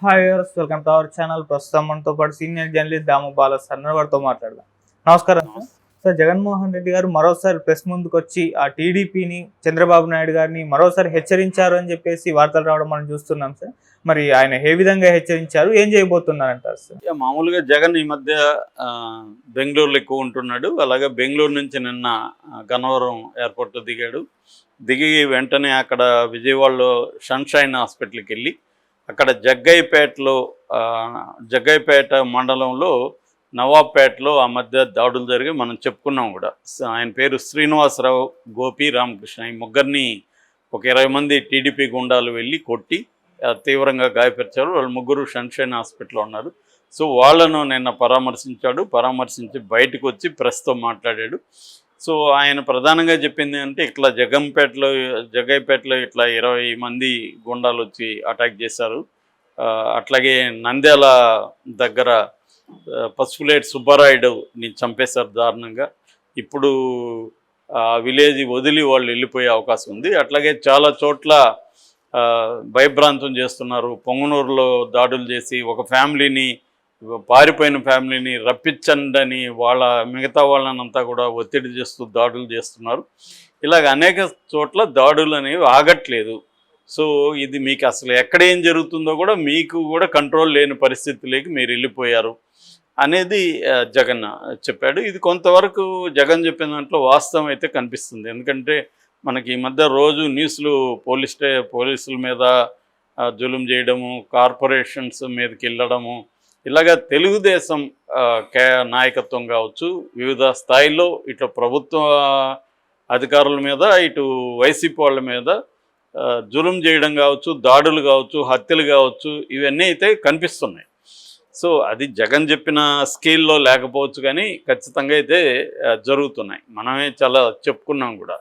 Hi viewers, welcome to our channel. ప్రస్తుతం మనతో పాటు సీనియర్ జర్నలిస్ట్ దాము బాల సార్ వారితో మాట్లాడదాం. నమస్కారం సార్. జగన్మోహన్ రెడ్డి గారు మరోసారి ప్రెస్ ముందుకు వచ్చి ఆ టీడీపీని, చంద్రబాబు నాయుడు గారిని మరోసారి హెచ్చరించారు అని చెప్పేసి వార్తలు రావడం మనం చూస్తున్నాం సార్. మరి ఆయన ఏ విధంగా హెచ్చరించారు, ఏం చేయబోతున్నారంటారు సార్? మామూలుగా జగన్ ఈ మధ్య బెంగళూరులో ఎక్కువ ఉంటున్నాడు. అలాగే బెంగళూరు నుంచి నిన్న గన్నవరం ఎయిర్పోర్ట్లో దిగాడు. దిగి వెంటనే అక్కడ విజయవాడలో సన్షైన్ హాస్పిటల్కి వెళ్ళి అక్కడ జగ్గైపేట మండలంలో నవాబ్పేటలో ఆ మధ్య దాడులు జరిగి మనం చెప్పుకున్నాం కూడా. ఆయన పేరు శ్రీనివాసరావు, గోపి, రామకృష్ణ. ఈ ముగ్గురిని ఒక 20 మంది టీడీపీ గుండాలు వెళ్ళి కొట్టి తీవ్రంగా గాయపరిచారు. వాళ్ళు ముగ్గురు సన్షైన్ హాస్పిటల్లో ఉన్నారు. సో వాళ్ళను నిన్న పరామర్శించి బయటకు వచ్చి ప్రెస్తో మాట్లాడాడు. సో ఆయన ప్రధానంగా చెప్పింది అంటే ఇట్లా జగ్గైపేటలో ఇట్లా 20 మంది గుండాలు వచ్చి అటాక్ చేశారు. అట్లాగే నంద్యాల దగ్గర పసుపులేటి సుబ్బారాయుడుని చంపేశారు దారుణంగా. ఇప్పుడు విలేజ్ వదిలి వాళ్ళు వెళ్ళిపోయే అవకాశం ఉంది. అట్లాగే చాలా చోట్ల భయభ్రాంతం చేస్తున్నారు. పొంగనూరులో దాడులు చేసి ఒక ఫ్యామిలీని, పారిపోయిన ఫ్యామిలీని రప్పించండి మిగతా వాళ్ళనంతా కూడా ఒత్తిడి చేస్తూ దాడులు చేస్తున్నారు. ఇలాగ అనేక చోట్ల దాడులు అనేవి ఆగట్లేదు. సో ఇది మీకు అసలు ఎక్కడ ఏం జరుగుతుందో కూడా మీకు కూడా కంట్రోల్ లేని పరిస్థితిలోకి మీరు వెళ్ళిపోయారు అనేది జగన్ చెప్పాడు. ఇది కొంతవరకు జగన్ చెప్పిన దాంట్లో వాస్తవం అయితే కనిపిస్తుంది. ఎందుకంటే మనకి ఈ మధ్య రోజు న్యూస్లు పోలీసుల మీద జులుం చేయడము, కార్పొరేషన్స్ మీదకి వెళ్ళడము, ఇలాగా తెలుగుదేశం నాయకత్వం కావచ్చు, వివిధ స్థాయిల్లో ఇటు ప్రభుత్వ అధికారుల మీద, ఇటు వైసీపీ వాళ్ళ మీద జులుం చేయడం కావచ్చు, దాడులు కావచ్చు, హత్యలు కావచ్చు, ఇవన్నీ అయితే కనిపిస్తున్నాయి. సో అది జగన్ చెప్పిన స్కేల్లో లేకపోవచ్చు, కానీ ఖచ్చితంగా అయితే జరుగుతున్నాయి. మనమే చాలా చెప్పుకున్నాం కూడా.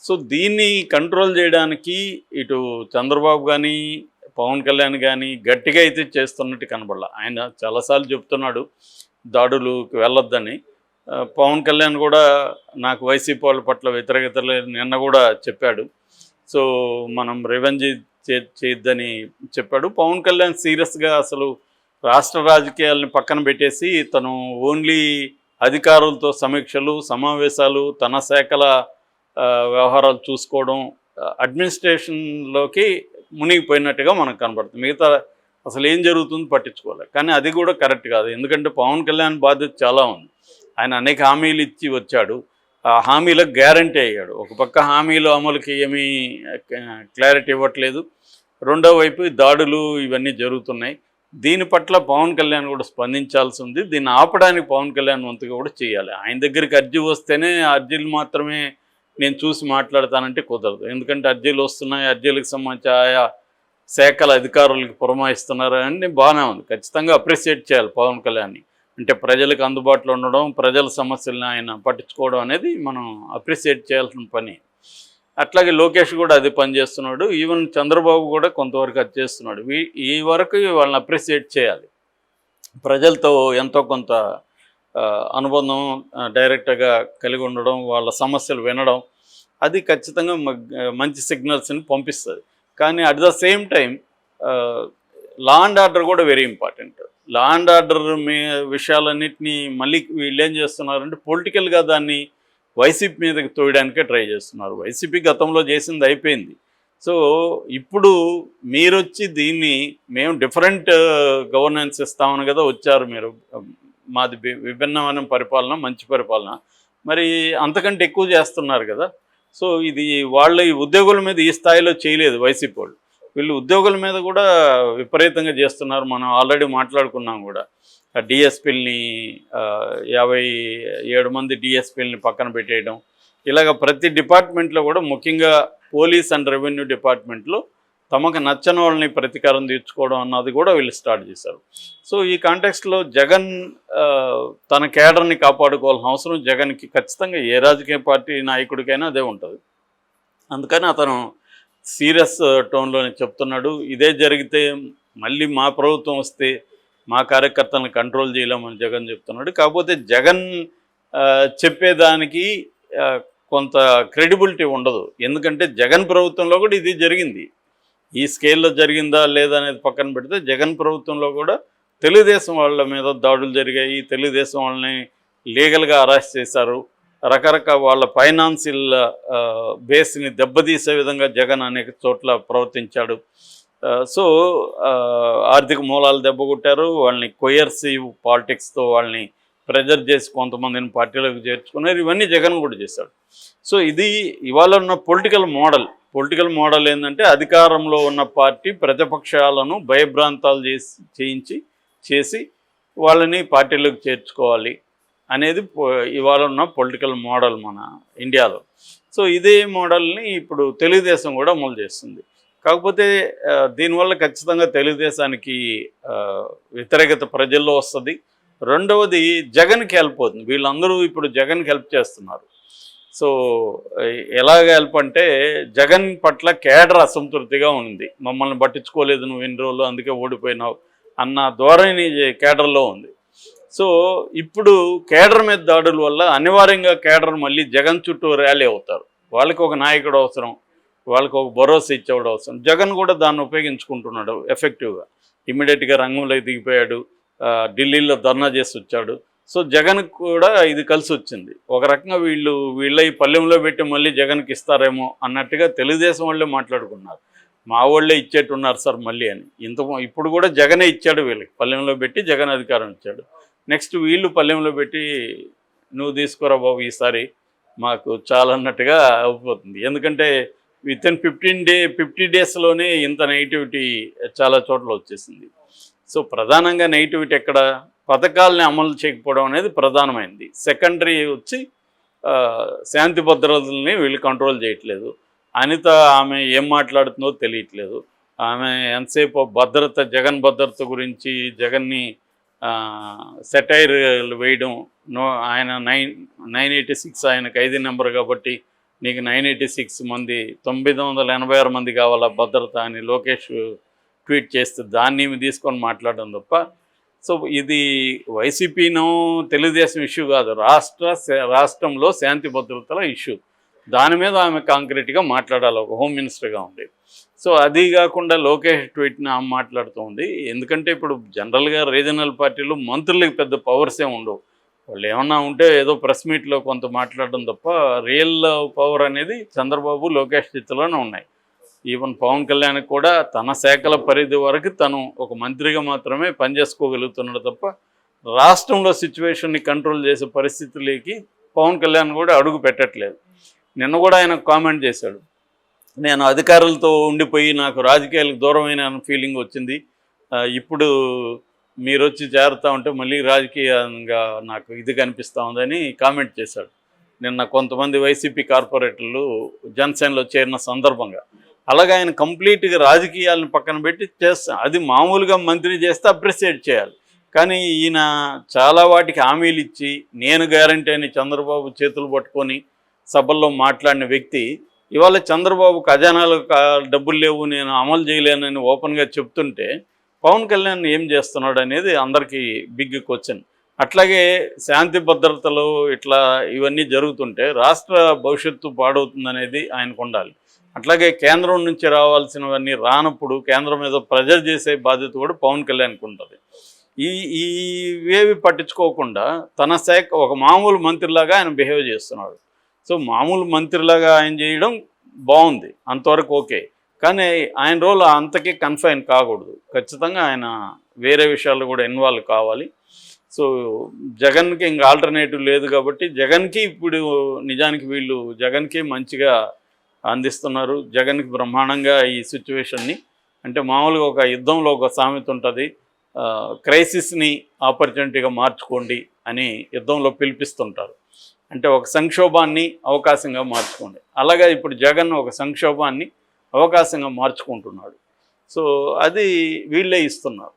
సో దీన్ని కంట్రోల్ చేయడానికి ఇటు చంద్రబాబు కానీ, పవన్ కళ్యాణ్ కానీ గట్టిగా అయితే చేస్తున్నట్టు కనబడాల. ఆయన చాలాసార్లు చెప్తున్నాడు దాడులకు వెళ్ళొద్దని. పవన్ కళ్యాణ్ కూడా నాకు వైసీపీ వాళ్ళ పట్ల వ్యతిరేకత లేదు నిన్న కూడా చెప్పాడు. సో మనం రివెంజ్ చేయొద్దని చెప్పాడు. పవన్ కళ్యాణ్ సీరియస్గా అసలు రాష్ట్ర రాజకీయాలను పక్కన పెట్టేసి తను ఓన్లీ అధికారులతో సమీక్షలు, సమావేశాలు, తన శాఖల వ్యవహారాలు చూసుకోవడం, అడ్మినిస్ట్రేషన్లోకి మునిగిపోయినట్టుగా మనకు కనబడుతుంది. మిగతా అసలు ఏం జరుగుతుందో పట్టించుకోవాలి. కానీ అది కూడా కరెక్ట్ కాదు. ఎందుకంటే పవన్ కళ్యాణ్ బాధ్యత చాలా ఉంది. ఆయన అనేక హామీలు ఇచ్చి వచ్చాడు. ఆ హామీలకు గ్యారంటీ అయ్యాడు. ఒక పక్క హామీలు అమలుకి ఏమీ క్లారిటీ ఇవ్వట్లేదు, రెండో వైపు దాడులు ఇవన్నీ జరుగుతున్నాయి. దీని పట్ల పవన్ కళ్యాణ్ కూడా స్పందించాల్సి ఉంది. దీన్ని ఆపడానికి పవన్ కళ్యాణ్ వంతుగా కూడా చేయాలి. ఆయన దగ్గరికి అర్జీ వస్తేనే అర్జీలు మాత్రమే నేను చూసి మాట్లాడతానంటే కుదరదు. ఎందుకంటే అర్జీలు వస్తున్నాయి, అర్జీలకు సంబంధించి ఆయా శాఖల అధికారులకు పురమాయిస్తున్నారు అని బాగానే ఉంది. ఖచ్చితంగా అప్రిషియేట్ చేయాలి పవన్ కళ్యాణ్ని. అంటే ప్రజలకు అందుబాటులో ఉండడం, ప్రజల సమస్యలను ఆయన పట్టించుకోవడం అనేది మనం అప్రిషియేట్ చేయాల్సిన పని. అట్లాగే లోకేష్ కూడా అది పని చేస్తున్నాడు. ఈవెన్ చంద్రబాబు కూడా కొంతవరకు అది చేస్తున్నాడు. ఈ వరకు వాళ్ళని అప్రిషియేట్ చేయాలి. ప్రజలతో ఎంతో కొంత అనుబంధం డైరెక్ట్గా కలిగి ఉండడం, వాళ్ళ సమస్యలు వినడం, అది ఖచ్చితంగా మంచి సిగ్నల్స్ని పంపిస్తుంది. కానీ at the same time law and order కూడా very important. Law and order విషయాలన్నింటినీ మళ్ళీ వీళ్ళు ఏం చేస్తున్నారంటే పొలిటికల్గా దాన్ని వైసీపీ మీదకి తోయడానికే ట్రై చేస్తున్నారు. వైసీపీ గతంలో చేసింది అయిపోయింది. సో ఇప్పుడు మీరు వచ్చి దీన్ని మేము డిఫరెంట్ గవర్నెన్స్ ఇస్తామని కదా వచ్చారు మీరు, మాది విభిన్నమైన పరిపాలన, మంచి పరిపాలన, మరి అంతకంటే ఎక్కువ చేస్తున్నారు కదా. సో ఇది వాళ్ళ ఈ ఉద్యోగుల మీద ఈ స్థాయిలో చేయలేదు వైసీపీ వాళ్ళు. వీళ్ళు ఉద్యోగుల మీద కూడా విపరీతంగా చేస్తున్నారు. మనం ఆల్రెడీ మాట్లాడుకున్నాం కూడా. డిఎస్పీలని 57 మంది డిఎస్పీలని పక్కన పెట్టేయడం, ఇలాగ ప్రతి డిపార్ట్మెంట్లో కూడా, ముఖ్యంగా పోలీస్ అండ్ రెవెన్యూ డిపార్ట్మెంట్లో తమకు నచ్చని వాళ్ళని ప్రతీకారం తీర్చుకోవడం అన్నది కూడా వీళ్ళు స్టార్ట్ చేశారు. సో ఈ కాంటెక్స్ట్లో జగన్ తన కేడర్ని కాపాడుకోవాల్సిన అవసరం జగన్కి ఖచ్చితంగా ఏ రాజకీయ పార్టీ నాయకుడికైనా అదే ఉంటుంది. అందుకని అతను సీరియస్ టోన్లోనే చెప్తున్నాడు. ఇదే జరిగితే మళ్ళీ మా ప్రభుత్వం వస్తే మా కార్యకర్తలను కంట్రోల్ చేయలేమని జగన్ చెప్తున్నాడు. కాకపోతే జగన్ చెప్పేదానికి కొంత క్రెడిబిలిటీ ఉండదు. ఎందుకంటే జగన్ ప్రభుత్వంలో కూడా ఇది జరిగింది. ఈ స్కేల్లో జరిగిందా లేదా అనేది పక్కన పెడితే జగన్ ప్రభుత్వంలో కూడా తెలుగుదేశం వాళ్ళ మీద దాడులు జరిగాయి. తెలుగుదేశం వాళ్ళని లీగల్గా అరెస్ట్ చేశారు. రకరకాల వాళ్ళ ఫైనాన్షియల్ బేస్ని దెబ్బతీసే విధంగా జగన్ అనేక చోట్ల ప్రవర్తించాడు. సో ఆర్థిక మూలాలు దెబ్బకొట్టారు. వాళ్ళని కొయర్సివ్ పాలిటిక్స్తో వాళ్ళని ప్రెజర్ చేసి కొంతమందిని పార్టీలోకి చేర్చుకున్నారు. ఇవన్నీ జగన్ కూడా చేశాడు. సో ఇది ఇవాళ ఉన్న పొలిటికల్ మోడల్ ఏంటంటే అధికారంలో ఉన్న పార్టీ ప్రతిపక్షాలను భయభ్రాంతాలు చేసి వాళ్ళని పార్టీలోకి చేర్చుకోవాలి అనేది ఇవాళ ఉన్న పొలిటికల్ మోడల్ మన ఇండియాలో. సో ఇదే మోడల్ని ఇప్పుడు తెలుగుదేశం కూడా అమలు చేస్తుంది. కాకపోతే దీనివల్ల ఖచ్చితంగా తెలుగుదేశానికి వ్యతిరేకత ప్రజల్లో వస్తుంది. రెండవది జగన్కి హెల్ప్ అవుతుంది. వీళ్ళందరూ ఇప్పుడు జగన్కి హెల్ప్ చేస్తున్నారు. సో ఎలాగ హెల్ప్ అంటే జగన్ పట్ల కేడర్ అసంతృప్తిగా ఉంది. మమ్మల్ని పట్టించుకోలేదు నువ్వు ఎన్ని రోజులు, అందుకే ఓడిపోయినావు అన్న ధోరణి కేడర్లో ఉంది. సో ఇప్పుడు కేడర్ మీద దాడుల వల్ల అనివార్యంగా కేడర్ మళ్ళీ జగన్ చుట్టూ ర్యాలీ అవుతారు. వాళ్ళకి ఒక నాయకుడు అవసరం, వాళ్ళకి ఒక భరోసా ఇచ్చేవాడు అవసరం. జగన్ కూడా దాన్ని ఉపయోగించుకుంటున్నాడు ఎఫెక్టివ్గా. ఇమ్మీడియట్గా రంగంలోకి దిగిపోయాడు, ఢిల్లీలో ధర్నా చేసి వచ్చాడు. సో జగన్ కూడా ఇది కలిసి వచ్చింది. ఒక రకంగా వీళ్ళ ఈ పల్లెంలో పెట్టి మళ్ళీ జగన్కి ఇస్తారేమో అన్నట్టుగా తెలుగుదేశం వాళ్ళే మాట్లాడుకున్నారు. మా వాళ్ళే ఇచ్చేట్టున్నారు సార్ మళ్ళీ అని. ఇప్పుడు కూడా జగనే ఇచ్చాడు వీళ్ళకి, పల్లెంలో పెట్టి జగన్ అధికారం ఇచ్చాడు. నెక్స్ట్ వీళ్ళు పల్లెంలో పెట్టి నువ్వు తీసుకురా బాబు ఈసారి మాకు చాలా అన్నట్టుగా అయిపోతుంది. ఎందుకంటే వితిన్ 50 డేస్లోనే ఇంత నెగిటివిటీ చాలా చోట్ల వచ్చేసింది. సో ప్రధానంగా నెగిటివిటీ ఎక్కడ, పథకాలని అమలు చేయకపోవడం అనేది ప్రధానమైంది. సెకండరీ వచ్చి శాంతి భద్రతల్ని వీళ్ళు కంట్రోల్ చేయట్లేదు. అనిత ఆమె ఏం మాట్లాడుతుందో తెలియట్లేదు. ఆమె ఎంతసేపు జగన్ భద్రత గురించి జగన్ని సెటైర్లు వేయడం. ఆయన 986 ఆయనకు 5 నెంబర్ కాబట్టి నీకు 986 మంది 986 మంది కావాలా భద్రత అని లోకేష్ ట్వీట్ చేస్తే దాన్ని తీసుకొని మాట్లాడడం తప్ప. సో ఇది వైసీపీనో తెలుగుదేశం ఇష్యూ కాదు, రాష్ట్రంలో శాంతి భద్రతల ఇష్యూ. దాని మీద ఆమె కాంక్రీట్గా మాట్లాడాలి ఒక హోమ్ మినిస్టర్గా ఉండి. సో అది కాకుండా లోకేష్ ట్వీట్ని ఆమె మాట్లాడుతూ ఉంది. ఎందుకంటే ఇప్పుడు జనరల్గా రీజనల్ పార్టీలు మంత్రులకి పెద్ద పవర్స్ ఏమి ఉండవు. వాళ్ళు ఏమన్నా ఉంటే ఏదో ప్రెస్ మీట్లో కొంత మాట్లాడడం తప్ప రియల్ పవర్ అనేది చంద్రబాబు లోకేష్ చేతిలోనే ఉన్నాయి. ఈవెన్ పవన్ కళ్యాణ్కి కూడా తన శాఖల పరిధి వరకు తను ఒక మంత్రిగా మాత్రమే పనిచేసుకోగలుగుతున్నాడు తప్ప రాష్ట్రంలో సిచ్యువేషన్ని కంట్రోల్ చేసే పరిస్థితులకి పవన్ కళ్యాణ్ కూడా అడుగు పెట్టట్లేదు. నిన్న కూడా ఆయన కామెంట్ చేశాడు, నేను అధికారులతో ఉండిపోయి నాకు రాజకీయాలకు దూరమైన ఫీలింగ్ వచ్చింది, ఇప్పుడు మీరు వచ్చి చేరుతూ ఉంటే మళ్ళీ రాజకీయంగా నాకు ఇది కనిపిస్తూ ఉందని కామెంట్ చేశాడు. నిన్న కొంతమంది వైసీపీ కార్పొరేటర్లు జనసేనలో చేరిన సందర్భంగా. అలాగే ఆయన కంప్లీట్గా రాజకీయాలను పక్కన పెట్టి చేస్తా, అది మామూలుగా మంత్రి చేస్తే అప్రిషియేట్ చేయాలి. కానీ ఈయన చాలా వాటికి హామీలు ఇచ్చి నేను గ్యారంటీ అని చంద్రబాబు చేతులు పట్టుకొని సభల్లో మాట్లాడిన వ్యక్తి ఇవాళ చంద్రబాబు ఖజానాలు డబ్బులు లేవు నేను అమలు చేయలేనని ఓపెన్గా చెప్తుంటే పవన్ కళ్యాణ్ ఏం చేస్తున్నాడు అనేది అందరికీ బిగ్ క్వశ్చన్. అట్లాగే శాంతి భద్రతలు ఇట్లా ఇవన్నీ జరుగుతుంటే రాష్ట్ర భవిష్యత్తు పాడవుతుందనేది ఆయనకు ఉండాలి. అట్లాగే కేంద్రం నుంచి రావాల్సినవన్నీ రానప్పుడు కేంద్రం మీద ప్రెజర్ చేసే బాధ్యత కూడా పవన్ కళ్యాణ్కి ఉంటుంది. ఇవేవి పట్టించుకోకుండా తన శాఖ ఒక మామూలు మంత్రిలాగా ఆయన బిహేవ్ చేస్తున్నాడు. సో మామూలు మంత్రిలాగా ఆయన చేయడం బాగుంది, అంతవరకు ఓకే. కానీ ఆయన రోల్ అంతకీ కన్ఫైన్ కాకూడదు. ఖచ్చితంగా ఆయన వేరే విషయాల్లో కూడా ఇన్వాల్వ్ కావాలి. సో జగన్కి ఇంకా ఆల్టర్నేటివ్ లేదు కాబట్టి జగన్కి ఇప్పుడు నిజానికి వీళ్ళు జగన్కి మంచిగా అందిస్తున్నారు. జగన్కి బ్రహ్మాండంగా ఈ సిచ్యువేషన్ని, అంటే మామూలుగా ఒక యుద్ధంలో ఒక సామెత ఉంటుంది, క్రైసిస్ని ఆపర్చునిటీగా మార్చుకోండి అని యుద్ధంలో పిలిపిస్తుంటారు. అంటే ఒక సంక్షోభాన్ని అవకాశంగా మార్చుకోండి. అలాగే ఇప్పుడు జగన్ ఒక సంక్షోభాన్ని అవకాశంగా మార్చుకుంటున్నాడు. సో అది వీళ్ళే ఇస్తున్నారు.